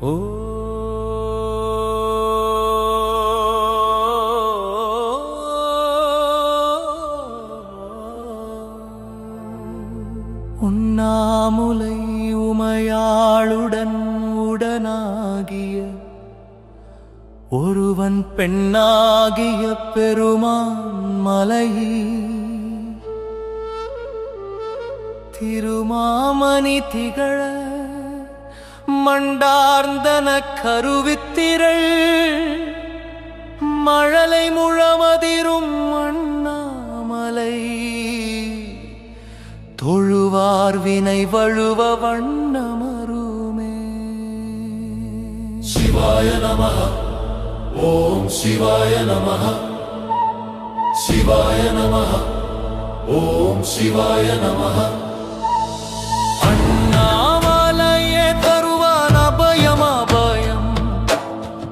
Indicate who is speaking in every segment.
Speaker 1: ஓ உண்ணாமுலை உமையாளுடன் உடனாகிய ஒருவன் பெண்ணாகிய பெருமான் மலையே திருமாமணி திகழ மண்டார்ந்தன கருவித்திரள் மழலை முழமதிரும் அண்ணாமலை தொழுவார் வினை வழுவ வண்ணமருமே.
Speaker 2: சிவாய நமஹ. ஓம் சிவாய நமஹ. சிவாய நமஹ. ஓம் சிவாய நமஹ.
Speaker 1: அண்ணாமலையே தருவான் அபயம் அபயம்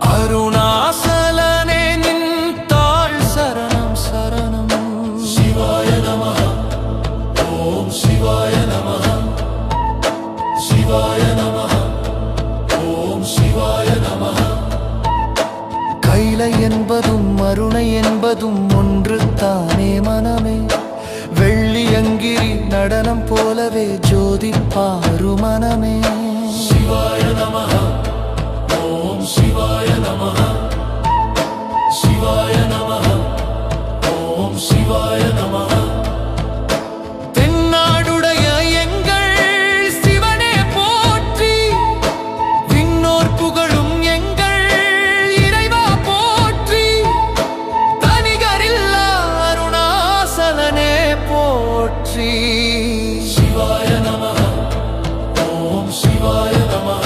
Speaker 1: அருணாசலனே நின் தாழ் சரணம் சரணம்.
Speaker 2: சிவாய நமஹ. ஓம் சிவாய நமஹ. சிவாய நமஹ. ஓம் சிவாய நமஹ.
Speaker 1: கைலை என்பதும் அருணை என்பதும் ஒன்று தானே மனமே. வெள்ளியங்கிரி நடனம் போலவே ஜோதி பாரு மனமே.
Speaker 2: சிவாய நமஹ. ஓம் சிவாய நமஹ. சிவாய நமஹ. ஓம் சிவாய நமஹ.
Speaker 1: தென்னாடுடைய எங்கள் சிவனே போற்றி விண்ணோர் புகழும் எங்கள் இறைவா போற்றி தனிகரில்லா அருணாசலனே போற்றி.
Speaker 2: சிவாய நமஹ. ஓம் சிவாய நமஹ.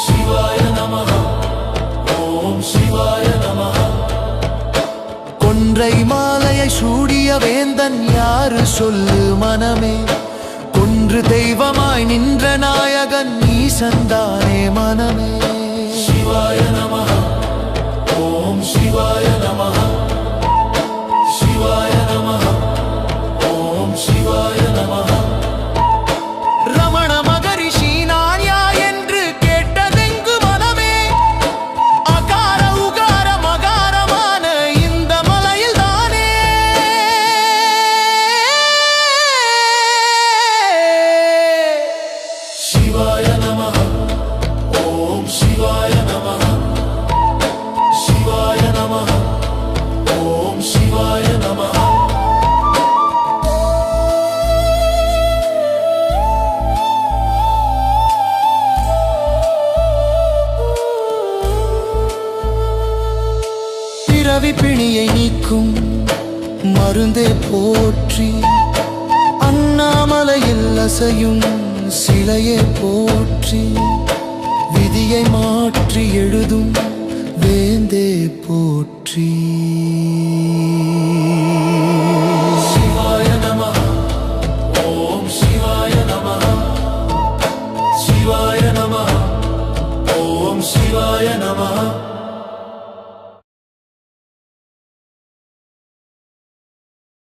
Speaker 2: சிவாய நமஹ. ஓம் சிவாய நமஹ.
Speaker 1: கொன்றை மாலையை சூடிய வேந்தன் யாரு சொல்லு மனமே. கொன்று தெய்வமாய் நின்ற நாயகன் ஈசன்தானே மனமே.
Speaker 2: சிவாய நமஹ. ஓம் சிவாய நமஹ. சிவாய நமஹ. ஓம் சிவாய நமஹ.
Speaker 1: ரமண மகரிஷி நான் யார் என்று கேட்டதெங்கு மனமே. அகார உகார மகாரமான இந்த மலையில் தானே.
Speaker 2: சிவாய நமஹ. ஓம் சிவாய நமஹ. சிவாய நமஹ. ஓம் சிவாய நமஹ.
Speaker 1: பிறவி பிணியை நீக்கும் மருந்தே போற்றி அண்ணாமலையில் அசையும் சிலையே போற்றி விதியை மாற்றி எழுதும் வேந்தே போற்றி.
Speaker 2: சிவாய நமஹ. ஓம் சிவாய நமஹ. சிவாய நமஹ. ஓம் சிவாய நமஹ.